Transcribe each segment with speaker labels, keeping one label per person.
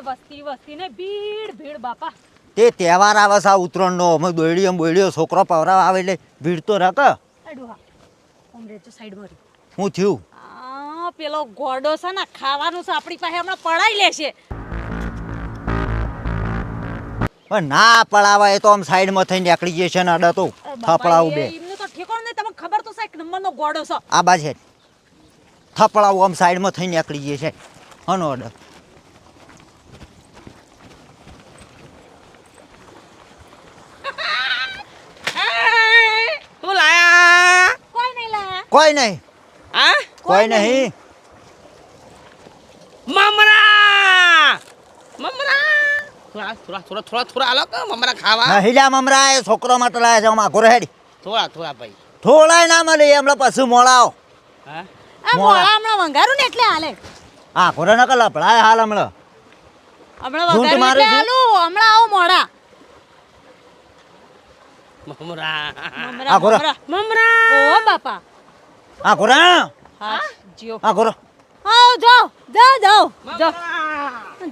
Speaker 1: વસ્તી વસ્તી ને ભીડ ભીડ બાપા.
Speaker 2: તે તહેવાર આવે છે ઉત્તરાયણનો, અમે દોયડીઓ બોયડીઓ છોકરો પવરાવા આવે એટલે ભીડ તો રક.
Speaker 1: અડુહા ઓમ રેચો સાઈડ મારી.
Speaker 2: હું થયું?
Speaker 1: પેલો ગોડો છે ને ખાવાનું છે આપણી પાસે હમણાં પડાઈ લેશે.
Speaker 2: પણ ના પડાવા, એ તો આમ સાઈડમાં થઈને નીકળી જશે ને અડે તો થપડાવું બે.
Speaker 1: એમને તો ઠેકોણ નહીં, તમને ખબર તો છે એક નંબરનો ગોડો છે.
Speaker 2: આ બાજુ થપડાવું આમ સાઈડમાં થઈને નીકળી જશે. હનો અડે
Speaker 3: તું લાયા?
Speaker 1: કોઈ નહીં લાયા.
Speaker 2: કોઈ નહીં.
Speaker 3: હા?
Speaker 2: કોઈ નહીં.
Speaker 3: મમરા થોડા આલો કે મમરા ખાવા.
Speaker 2: નહીં લ્યા મમરા, એ છોકરો માટે લાયા છે. આમ આઘો રેડી
Speaker 3: થોડા ભાઈ.
Speaker 2: થોડાય ના મળે એમણે પછી મોળાઓ.
Speaker 3: હા?
Speaker 1: આ મોળા હમણાં વંગારું ને એટલે હાલે.
Speaker 2: આઘો રે નકલ લપડાય હાલ હમણાં.
Speaker 1: હમણાં વંગારું એટલે હાલું, હમણાં આવો મોળા.
Speaker 3: મમરા.
Speaker 1: મમરા. ઓ બાપા.
Speaker 2: આઘો રે.
Speaker 1: હા જીઓ.
Speaker 2: આઘો રે.
Speaker 1: આવ જાઓ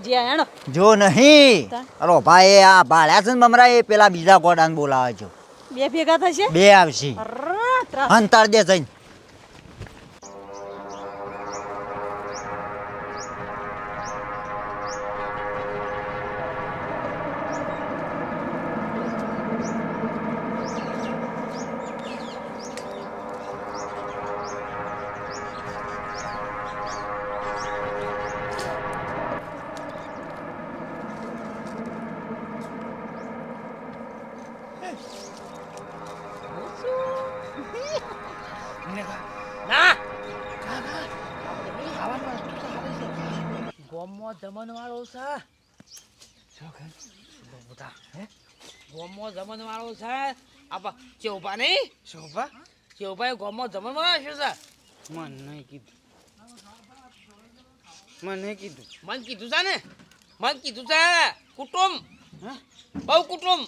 Speaker 1: જ્યાં
Speaker 2: જો નહીં. અરે ભાઈ આ ભાળ્યા છે ને મમરા, એ પેલા બીજા ગોડાને બોલાવે છે.
Speaker 1: બે ભેગા થશે.
Speaker 2: બે આવશે. અંતર દે જઈને.
Speaker 3: ના ગોમો જમન વાળો છે. ગોમો જમન વાળો છે. આપા ચેવપા નહીં? ચેવપા ગોમો જમન વાળો છે. મને કીધું છે ને, મને કીધું છે. કુટુંબ બહુ કુટુંબ.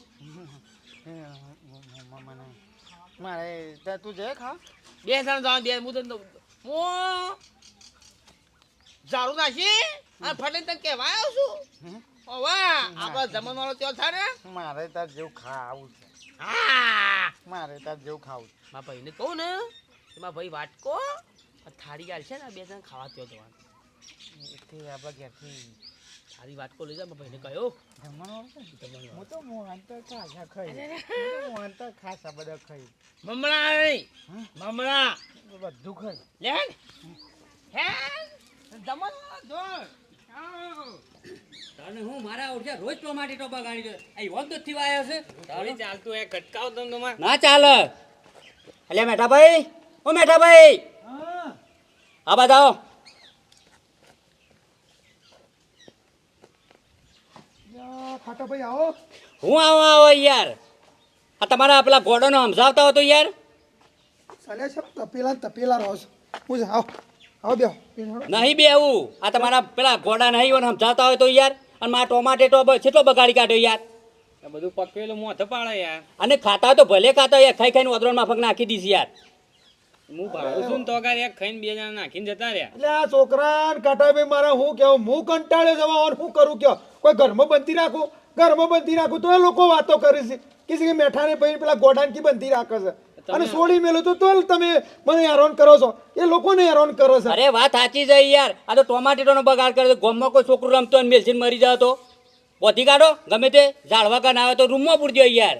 Speaker 4: મારે તું જય ખા.
Speaker 3: બે જણ જવાનું, બે મુદત હું ઝાડુ નાખી અને ફટલે તને કહેવા આવ્યો છું. વાહ આપડે જમણ વાળો ત્યાં છે ને.
Speaker 4: મારે તાર જેવું ખાવું છે.
Speaker 3: હા
Speaker 4: મારે તાર જેવું ખાવું છે.
Speaker 3: મારા ભાઈને કહું ને, એમાં ભાઈ વાટકો થાળી ગાલ છે ને, બે જણ ખાવા ત્યાં જવાનું.
Speaker 4: એથી આપણા ઘેરથી
Speaker 3: થાળી વાટકો લઈ જા. મારા ભાઈને કહ્યું
Speaker 4: જમવાનું હું તો મોહનતા ખાસા ખાઈ. મોહનતા ખાસા બધા ખાઈ.
Speaker 3: મમરા નહીં, મમરા
Speaker 4: બધું ખાઈ.
Speaker 3: લે હે જમણ જો
Speaker 5: તને હું મારા ઓળખ્યા રોજ ટોમાટી ટોપા ગાડી દે. આ વખત થી આવ્યો છે
Speaker 3: તારી ચાલતું એ ઘટકાવ તમને
Speaker 5: ના ચાલે. અલ્યા મેઠાભાઈ, ઓ મેઠાભાઈ, આ બાદ આવો.
Speaker 4: ખાટા ભાઈ આવો.
Speaker 5: હું આવો યાર. આ તમારા પેલા ગોડોનો સમજાવતા હો તો યાર.
Speaker 4: ચાલે છે તપેલા રહો છો. હું આવો બેહો.
Speaker 5: નહીં બે આવું. આ તમારા પેલા ગોડા નહીં હોય સમજાવતા હોય તો યાર. અને મારા ટોમાટે કેટલો બગાડી કાઢ્યો યાર.
Speaker 3: બધું પકવેલું મોઢે પાડે યાર.
Speaker 5: અને ખાતા હોય તો ભલે ખાતા હોય, ખાઈ ખાઈને ઓદરોન માફક નાખી દીધી યાર.
Speaker 3: હું ભાડું છું ને તો એક ખાઈને બે જણા નાખીને જતા રહ્યા.
Speaker 4: એટલે આ છોકરા કાટાભાઈ મારા હું કેવું, હું કંટાળે જવા શું કરું કયો. કોઈ ઘરમાં બંધી રાખું તો એ લોકો વાતો કરે છે કે મેઠાને ભાઈ પેલા ગોડાનથી બંધી રાખે છે અને છોડી મેલો તો તમે મને હેરાન કરો છો. એ લોકોને હેરાન કરો છો.
Speaker 5: અરે વાત સાચી છે યાર. આ તો ટોમાટેટોનો બગાડ કરે. ગામમાં કોઈ છોકરું રમતો હોય મેલસીને મરી જાય તો પોતી કાઢો ગમે તે ઝાડવા કાન આવે તો રૂમમાં પૂરજો યાર.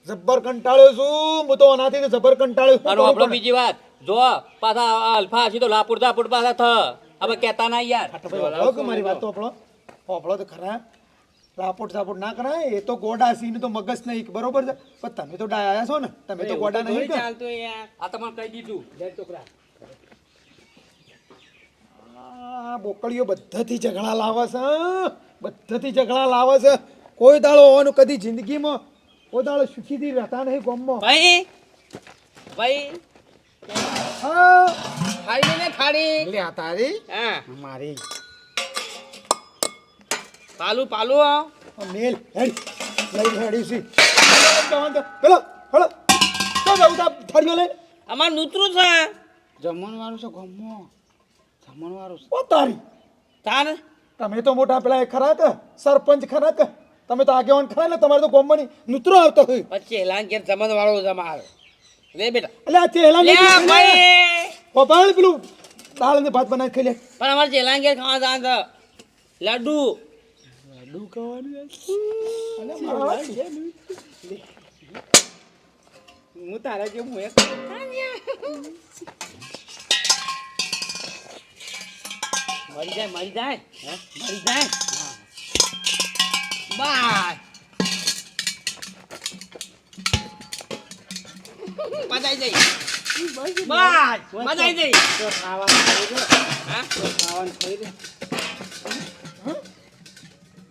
Speaker 4: જબ્બર કંટાળ્યો છું હું તો. આનાથી તો જબ્બર કંટાળ્યો.
Speaker 5: અને આપણો બીજી વાત જો પાછા અલ્ફા હસી તો લાપુર પાછા થ. હવે કહેતા ના યાર.
Speaker 4: મારી વાત તો આપણો તો ખરા. રાપોટ સાપોટ ના કરાય. એ તો ગોડા સિંહ તો મગજ નહીં, બરોબર છે. પણ તમે તો ડાયા છો ને, તમે તો ગોડા નહીં.
Speaker 3: ચાલતું યાર.
Speaker 5: આ તમને કહી દીધું છોકરા.
Speaker 4: બોકડીઓ બધાથી ઝઘડા લાવે છે. કોઈ દાડો હોવાનું કદી જિંદગીમાં કોઈ દાડો સુખીથી રહેતા નહીં ગામમાં.
Speaker 3: ભાઈ
Speaker 4: હા
Speaker 3: થાળી ને થાળી
Speaker 4: લે આ તારી
Speaker 3: હા
Speaker 4: મારી
Speaker 3: પાલું
Speaker 4: મેલ હેડ લઈ હેડી સી પેલો હળો તો જાઉં થાળીઓ લઈ.
Speaker 3: અમાર નૂતરું છે.
Speaker 4: જમણવાળું છે ગામમાં. જમણવાળું છે. ઓ તારી
Speaker 3: તાન
Speaker 4: તમે તો મોટા પેલા એ ખરા કે સરપંચ ખરા કે તમે તો આગેવાન ખરા એટલે તમારે તો ગામમાં નહીં નૂતરો આવતો હોય
Speaker 3: પછી એલાન કે જમન વાળો જમાર લે બેટા
Speaker 4: એટલે આ ચેલા
Speaker 3: લે ભાઈ
Speaker 4: પપ્પા પેલું દાળ ને ભાત બનાવી ખાઈ લે
Speaker 3: પણ અમારે જેલાન કે ખાવા જાન છે લાડુ
Speaker 5: હું તારા જેવું હું એક
Speaker 3: મરી જાય મરી જાય મરી જાય બાય મજાઈ જઈ બાય મજાઈ જઈ
Speaker 5: તો ખાવાનું ખાઈ દે
Speaker 3: હા
Speaker 5: ખાવાનું ખાઈ દે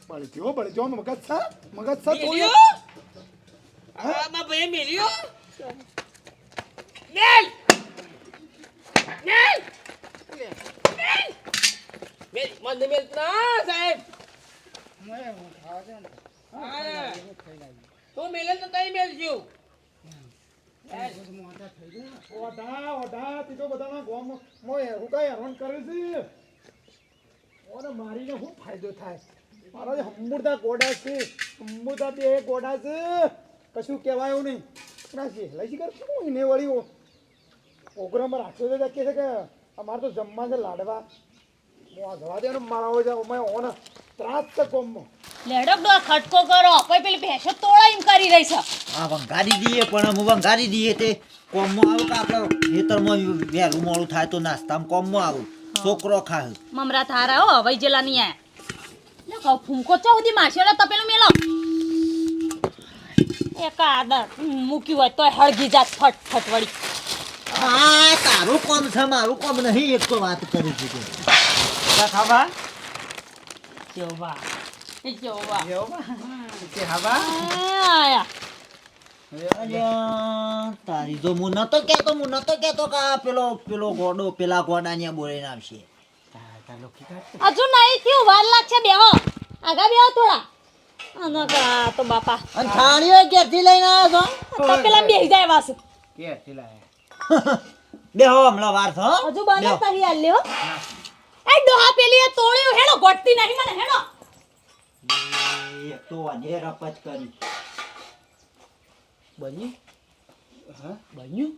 Speaker 4: બળજો મગજ સા
Speaker 3: મેલ્યો આ મા ભાઈ મેલ્યો મેલ મેલ મેલ મને મેલ ના સાહેબ તો મેલે તો તઈ મેલજો
Speaker 4: ઓઢા તી તો બધાના ગામ મોય હું કઈ હેરાન કરે છે ઓને મારીને શું ફાયદો થાય મારા જે હમ્મુરદા ગોડા છે હમ્મુરદા બે ગોડા છે કશું કહેવાય એવું નહીં ના છે લઈ કર શું એને વળી પ્રોગ્રામ રાખ્યો છે કે છે કે અમારે તો જમવા છે લાડવા હું આ જવા દે ને મારા હોય છે ઓને ત્રાસ છે કોમમાં
Speaker 1: લેડો ડો ખટકો કરો કોઈ પેલી ભેંસો તોડા એમ કરી રહી છે
Speaker 2: આ વંગારી દઈએ પણ હું વંગારી દઈએ તે કોમમાં આવું કે આપણે ખેતરમાં વહેલું મોડું થાય તો નાસ્તામાં કોમમાં આવું છોકરો ખાય
Speaker 1: મમરા થારા હો હવાઈ જેલા નહીં આયા લે કહું ફૂંકો ચૌધી માસેડો તપેલું મેલો એક આદત મૂક્યું હોય તોય હળગી જાત ફટ ફટ વળી
Speaker 2: હા તારું કોમ છે મારું કોમ નહીં એક તો વાત કરી દીધી
Speaker 5: ખાવા
Speaker 1: જોવા એ જોવા
Speaker 5: કે ખાવા
Speaker 1: આયા
Speaker 2: અલ્યા, તારી જો હું નતો કેતો કે આ પેલો ગોડો પેલા ગોડાને બોલીને આવશે
Speaker 1: હજુ નહીં થયું વાર લાગશે બેહો આગા બેહો થોડા આના કા તો બાપા
Speaker 2: અને થાળીઓ ક્યાંથી લઈને આવ્યો છો
Speaker 1: તપેલા બેહી જાય વાસ
Speaker 5: કે લાયા
Speaker 2: બેહો હમણાં વાર છો
Speaker 1: હજુ બનાવતા હી આલ લ્યો એ ડોહા પેલી એ તોડ્યું હેડો ગોટતી નહીં મને હેડો
Speaker 2: એક તો આજે રપત કરી
Speaker 5: બન્યું હા બન્યું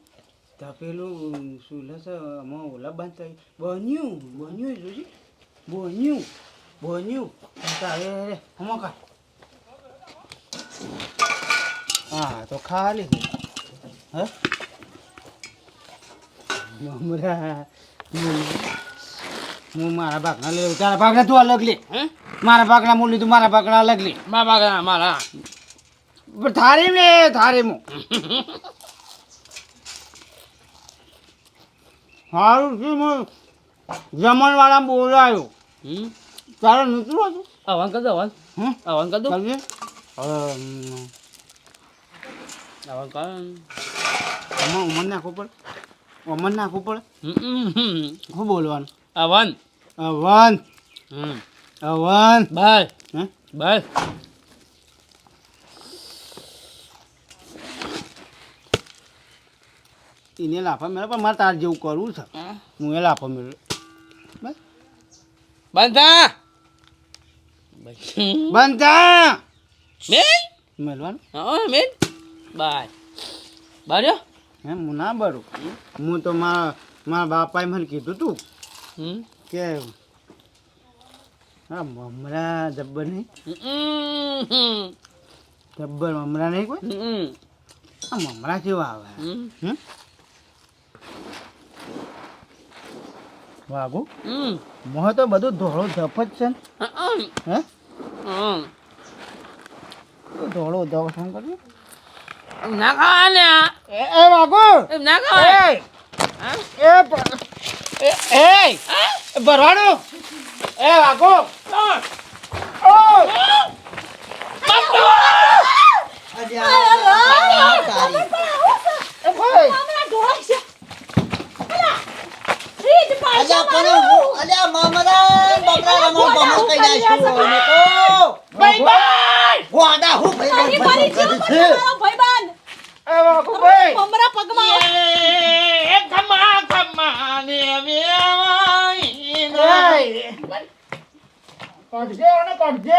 Speaker 5: તપેલું સુલસ આમાં ઓલા બાંધતા બન્યું જોજી બન્યું તારે હમો કા હા તો ખાલી હા મમરા હું મારા ભાગના લેવું તારા ભાગના તું અલગ લે હે મારા ભાગના હું લીધું મારા ભાગના અલગ લે
Speaker 3: મારા બાગા મારા
Speaker 5: થારી મે થારી મો હારું છે હું જમણવાળા બોલાયો તારે નતું હતું
Speaker 3: અવન કર દો અવન
Speaker 5: હમ
Speaker 3: અવન કર દો
Speaker 5: કરજે
Speaker 3: અવન કર
Speaker 5: ઉમર નાખવું પડે શું બોલવાનું
Speaker 3: અવન
Speaker 5: અવન અવન
Speaker 3: બાય
Speaker 5: હે
Speaker 3: બાય
Speaker 5: એને લાફા મેળે પણ મારે તાર જેવું કરવું છે હું એ લાફા મેળવે
Speaker 3: બંધા
Speaker 5: બનતા
Speaker 3: મેલ
Speaker 5: મેળવાનું
Speaker 3: હા મેલ બાય બાર્યો
Speaker 5: હે હું ના બરું હું તો મારા બાપાએ મને કીધું તું કે હા મમરા જબ્બર નહીં જબ્બર મમરા નહીં કોઈ આ મમરા કેવા આવે હમ વાગુ મોહ તો બધું ધોળો ધપ જ છે ને હે ધોળો ધપ શું કર્યું
Speaker 3: ના ખાવા ને
Speaker 5: એ વાગુ
Speaker 3: એમ ના ખાવા
Speaker 5: ભરવાનું એ વાગુ
Speaker 1: હમણાં ઢોળાય છે અલા રીત પાડજો
Speaker 2: અલ્યા મામરા બબરા રમણ બમણ કઈ નાખ્યું અમે તો
Speaker 3: બાય બાય
Speaker 2: ગોડા હું
Speaker 1: તારી મારી જીવ પર મારો ભાઈબંધ
Speaker 5: એ વાગુ ભાઈ
Speaker 1: મમરા પગમાં
Speaker 3: ખમા ખમા ને
Speaker 4: કાઢજે અને કાઢજે.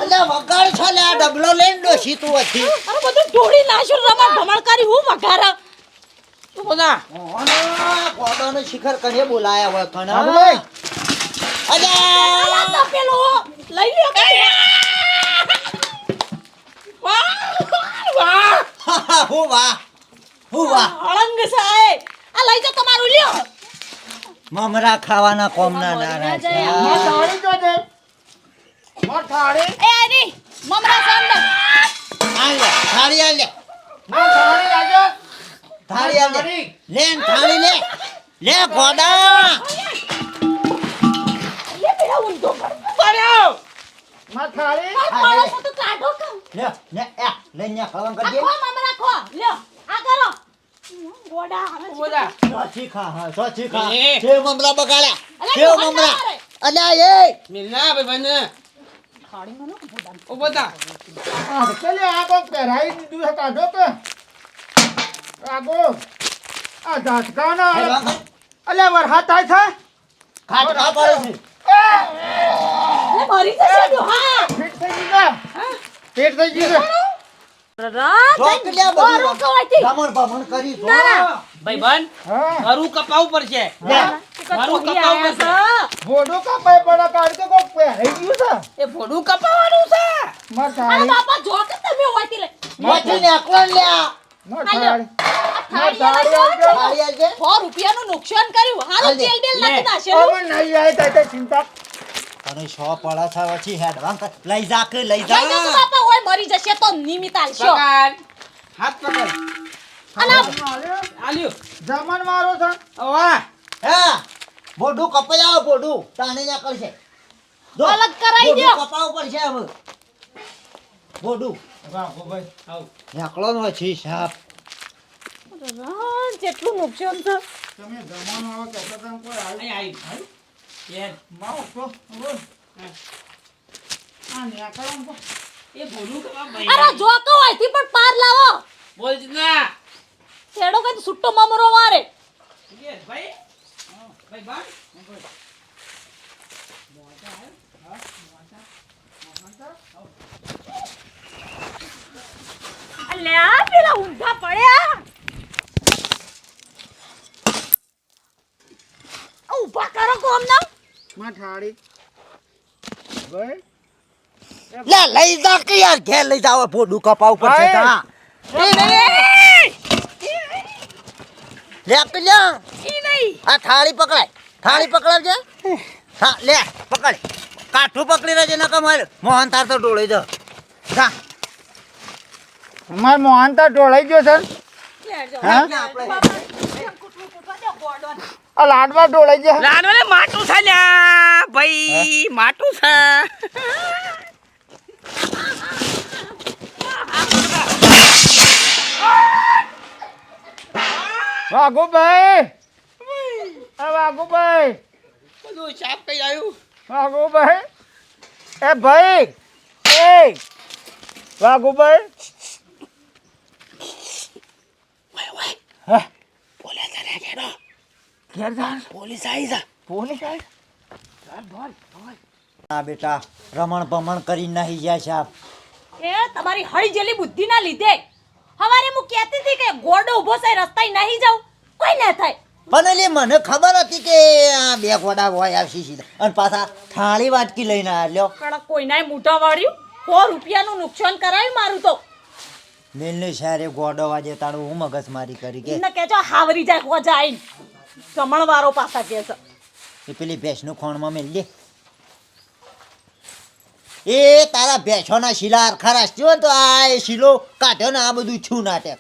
Speaker 2: અલ્યા વગાડ છો લે આ ડબલો લઈને ડોશી તું હતી
Speaker 1: અરે બધું ઢોળી નાખ્યું રમણ ભમણ કરી હું વઘાર
Speaker 3: તું બધા
Speaker 2: ગોડોનો શિખર કને બોલાયા હોય કણ
Speaker 4: ભાઈ
Speaker 2: અલ્યા
Speaker 1: પેલો લઈ લ્યો કે
Speaker 2: હું વાહ
Speaker 1: અળંગ સાય આ લઈ જાઓ તમારું લ્યો
Speaker 2: મમરા ખાવાના કોમના ના
Speaker 4: માં
Speaker 2: રાખ્યા
Speaker 4: થાળી જો દે. માં થાળી.
Speaker 1: એ આની મમરા સાંડે
Speaker 2: આલે થાળી આલે
Speaker 4: માં થાળી આજે.
Speaker 2: થાળી આલે લેન થાળી લે ગોડા
Speaker 1: લે પેલા ઊંધો
Speaker 3: પડ્યો
Speaker 4: માં થાળી.
Speaker 1: મારો તો કાઢો કા
Speaker 2: લઈ ન્યા ખાવાનું
Speaker 1: આ
Speaker 2: કરજે
Speaker 1: ખો મમરા ખો લ્યો આ કરો ગોડા
Speaker 3: તું બધા
Speaker 2: સોચી ખા
Speaker 3: એ.
Speaker 2: છે મમરા બગાડ્યા
Speaker 1: અલ્યા,
Speaker 2: છે
Speaker 1: જોવા
Speaker 2: મમરા
Speaker 1: ના આવે.
Speaker 2: અલ્યા એ
Speaker 3: મિલના ભાઈ બંને ઓ બધા
Speaker 4: આ ચાલે આ કોક પહેરાઈ દીધું છે કાઢો કે. આગો. આ ઝાટકાના. અલ્યા વરસાદ થાય છે.
Speaker 2: ખાટ ખા પડે છે
Speaker 1: લે મરી જશે જો હા
Speaker 4: ફીટ થઈ ગયું છે. ફીટ થઈ ગયું છે.
Speaker 2: જોક લ્યા બધું
Speaker 1: મારું કવાયથી.
Speaker 2: રમણ ભમણ કરી જો
Speaker 3: ભાઈ બન
Speaker 4: હા.
Speaker 3: મારું કપાવું પડશે મારું કપાવું પડશે
Speaker 4: ભોડું કાપાય પડે કાઢ કે કોક પહેરાઈ ગયું છે.
Speaker 3: એ ફોડું કપાવવાનું છે
Speaker 4: માં
Speaker 1: અરે
Speaker 4: થાળી.
Speaker 1: બાપા જો કે તમે હોયતી લે
Speaker 2: મોટી નેકળો લ્યા
Speaker 4: માં થાળી. માં
Speaker 1: થાળી
Speaker 4: થાળી આવજો.
Speaker 2: થાળી આલજે
Speaker 1: 100 રૂપિયાનું નુકસાન કર્યું હાલો
Speaker 2: હાલ દે.
Speaker 1: તેલ બેલ
Speaker 3: લે.
Speaker 1: નાખી નાખેલું
Speaker 4: અમે નહીં આવે તાઈ ચિંતા.
Speaker 2: તને શો પડે છે પછી હેડવાન કર. લઈ જા કે લઈ
Speaker 1: લઈ જજો
Speaker 2: જા
Speaker 1: બાપા હોય મરી જશે તો નિમિત આલશો
Speaker 3: પકડ હાથ પકડ
Speaker 1: અને
Speaker 3: આલ્યો
Speaker 4: જમણ મારો છે.
Speaker 3: વાહ
Speaker 2: હે બોડું કપાઈ આવો બોડું તાણે નેકળશે જો
Speaker 1: અલગ કરાઈ
Speaker 2: બોડું
Speaker 1: દ્યો.
Speaker 2: કપાવું પડશે હવે બોડું
Speaker 4: વાહ ભાઈ.
Speaker 3: આવ
Speaker 2: નેકળો નો છે સાપ
Speaker 1: જેટલું નુકસાન છે
Speaker 4: તમે જમણ આવે કે તમે કોઈ આવી
Speaker 3: અહીં આવી એ
Speaker 4: માવો તો બોલ. આ નેકળો ને તો.
Speaker 3: એ ફોડું કપા
Speaker 1: અરે
Speaker 3: ભાઈ
Speaker 1: જો કહો અહીંથી પણ પાર લાવો
Speaker 3: બોલ ના
Speaker 1: છેડો કઈ સુટ્ટો મમરો મારે
Speaker 3: એ ભાઈ ભાઈ બન
Speaker 1: અલ્યા પેલા ઊંધા પડ્યા ઊભા કરો કોમ ના
Speaker 4: માં થાળી. ભાઈ.
Speaker 2: લે લઈ જા કે યાર ઘેર લઈ જાવ બોડું કપાવું પડશે તા લે કે લ્યા
Speaker 1: ઈ નહીં
Speaker 2: આ થાળી પકડાવજે હા લે પકડ કાઠું પકડી રહેજે નકર મારે મોહન તાર તો ડોળી જ જા
Speaker 4: માર મોહન તો ઢોળાઈ ગયો છે. હા? આ લાડવા ઢોળાઈ ગયા.
Speaker 3: લાડવાને માટું છે લ્યા ભાઈ માટું છે
Speaker 4: વાઘુભાઈ. આ વાઘુભાઈ.
Speaker 3: બધું સાફ કઈ આવ્યું
Speaker 4: વાઘુભાઈ. એ ભાઈ. એ વાઘુભાઈ. હા.
Speaker 3: પોલીસ આલે કેડો
Speaker 4: ઘેર જા.
Speaker 3: પોલીસ આવી જા
Speaker 4: પોલીસ આવી.
Speaker 2: હા બેટા રમણ ભમણ કરી નાહી ગયા સાપ
Speaker 1: એ તમારી હળી જેલી બુદ્ધિ ના લીધે હવારે હું કહેતી હતી કે ગોડો ઊભો છે રસ્તાય નહીં જાવ કોઈ ના થાય
Speaker 2: પણ એટલે મને ખબર હતી કે આ બે ઘોડા હોય આવશે સીધા અને પાછા થાળી વાટકી લઈને આવ્યો
Speaker 1: કડક કોઈનાય મોઢા વાળ્યું 100 રૂપિયાનું નુકસાન કરાયું મારું તો
Speaker 2: મેલને સારે ગોડો વાજે તારું હું મગજ મારી કરી કે
Speaker 1: એમને કહેજો હાવરી જાય હો જાય જમણવારો પાછા કહે છે
Speaker 2: એ પેલી ભેંસનું ખોણમાં મેલ દે એ તારા ભેંસોના શિલા ખરાશ થયો ને તો આ એ શીલો કાઢ્યો ને આ બધું છું નાટક